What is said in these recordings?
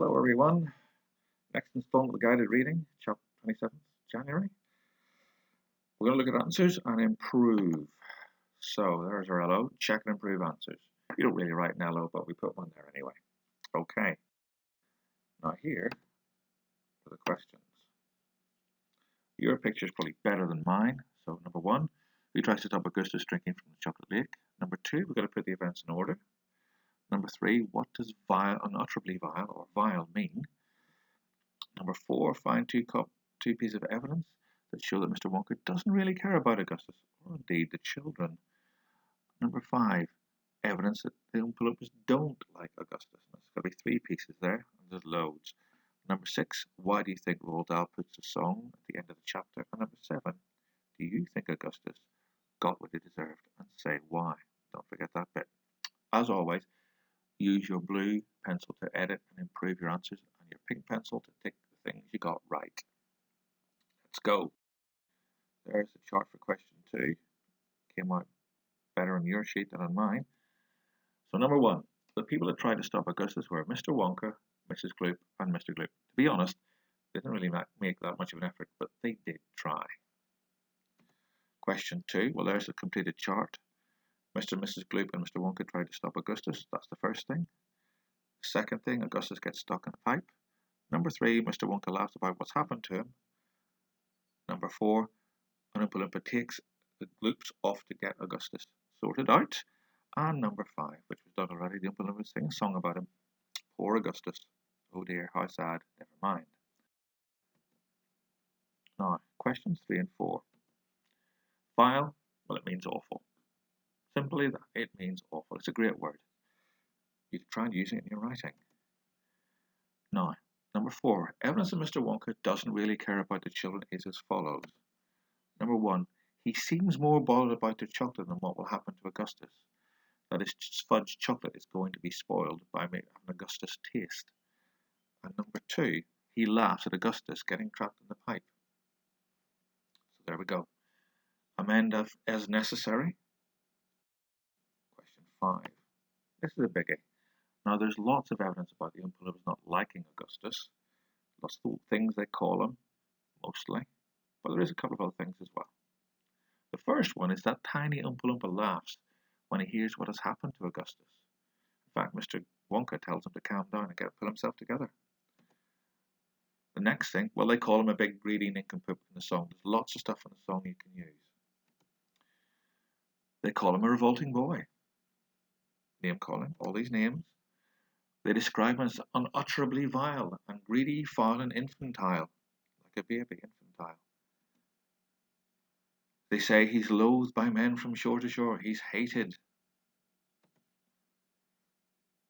Hello everyone, next installment of the guided reading, chapter 27th January. We're going to look at answers and improve. So there's our hello, check and improve answers. You don't really write an hello, but we put one there anyway. Okay, now here are the questions. Your picture is probably better than mine. So number 1, who tries to stop Augustus drinking from the chocolate lake? Number 2, we've got to put the events in order. Number 3, what does vile, unutterably vile, or vile mean? Number 4, find two pieces of evidence that show that Mr. Wonka doesn't really care about Augustus, or indeed the children. Number 5, evidence that the Oompa Loompas don't like Augustus. There's got to be 3 pieces there, and there's loads. Number 6, why do you think Roald Dahl puts a song at the end of the chapter? And number 7, do you think Augustus got what he deserved? And say why. Don't forget that bit. As always, use your blue pencil to edit and improve your answers, and your pink pencil to tick the things you got right. Let's go. There's the chart for question 2. Came out better on your sheet than on mine. So number 1, the people that tried to stop Augustus were Mr. Wonka, Mrs. Gloop, and Mr. Gloop. To be honest, they didn't really make that much of an effort, but they did try. Question 2, well, there's the completed chart. Mr. and Mrs. Gloop and Mr. Wonka tried to stop Augustus. That's the first thing. The second thing, Augustus gets stuck in a pipe. Number 3, Mr. Wonka laughs about what's happened to him. Number 4, an Oompa Loompa takes the Gloops off to get Augustus sorted out. And number 5, which was done already, the Oompa Loompas sing a song about him. Poor Augustus. Oh dear, how sad. Never mind. Now, questions 3 and 4. Vile, well, it means awful. Simply that, it means awful. It's a great word. You try and use it in your writing. Now, number 4, evidence that Mr. Wonka doesn't really care about the children is as follows. Number 1, he seems more bothered about their chocolate than what will happen to Augustus. That his fudge chocolate is going to be spoiled by having Augustus taste. And number 2, he laughs at Augustus getting trapped in the pipe. So there we go. Amend as necessary. Question 5. This is a biggie. Now, there's lots of evidence about the Oompa Loompas not liking Augustus. Lots of things they call him, mostly. But there is a couple of other things as well. The first one is that tiny Oompa Loompa laughs when he hears what has happened to Augustus. In fact, Mr. Wonka tells him to calm down and pull himself together. The next thing, well, they call him a big greedy nincompoop in the song. There's lots of stuff in the song you can use. They call him a revolting boy. Name calling, all these names. They describe him as unutterably vile and greedy, foul, and infantile, like a baby infantile. They say he's loathed by men from shore to shore. He's hated.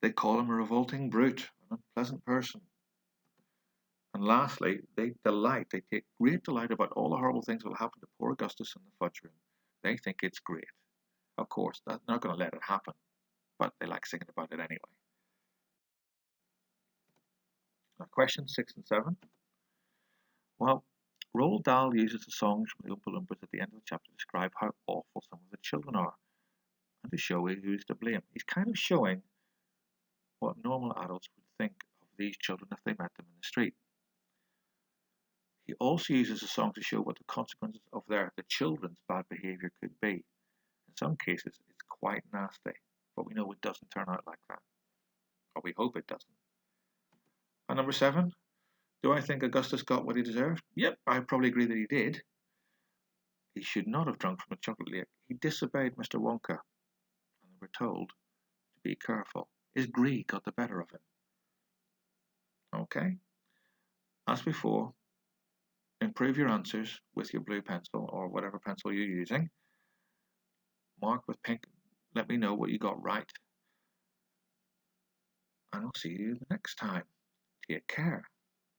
They call him a revolting brute, an unpleasant person. And lastly, they take great delight about all the horrible things that will happen to poor Augustus in the fudge room. They think it's great. Of course, they're not going to let it happen, but they like singing about it anyway. Now, questions 6 and 7. Well, Roald Dahl uses the songs from the Oompa Loompas at the end of the chapter to describe how awful some of the children are, and to show who's to blame. He's kind of showing what normal adults would think of these children if they met them in the street. He also uses the song to show what the consequences of the children's bad behaviour could be. In some cases, it's quite nasty, but we know it doesn't turn out like that. Or we hope it doesn't. And number 7, do I think Augustus got what he deserved? Yep, I probably agree that he did. He should not have drunk from a chocolate lake. He disobeyed Mr. Wonka, and they were told to be careful. His greed got the better of him. Okay? As before, improve your answers with your blue pencil or whatever pencil you're using. Mark with pink. Let me know what you got right. And I'll see you the next time. Take care.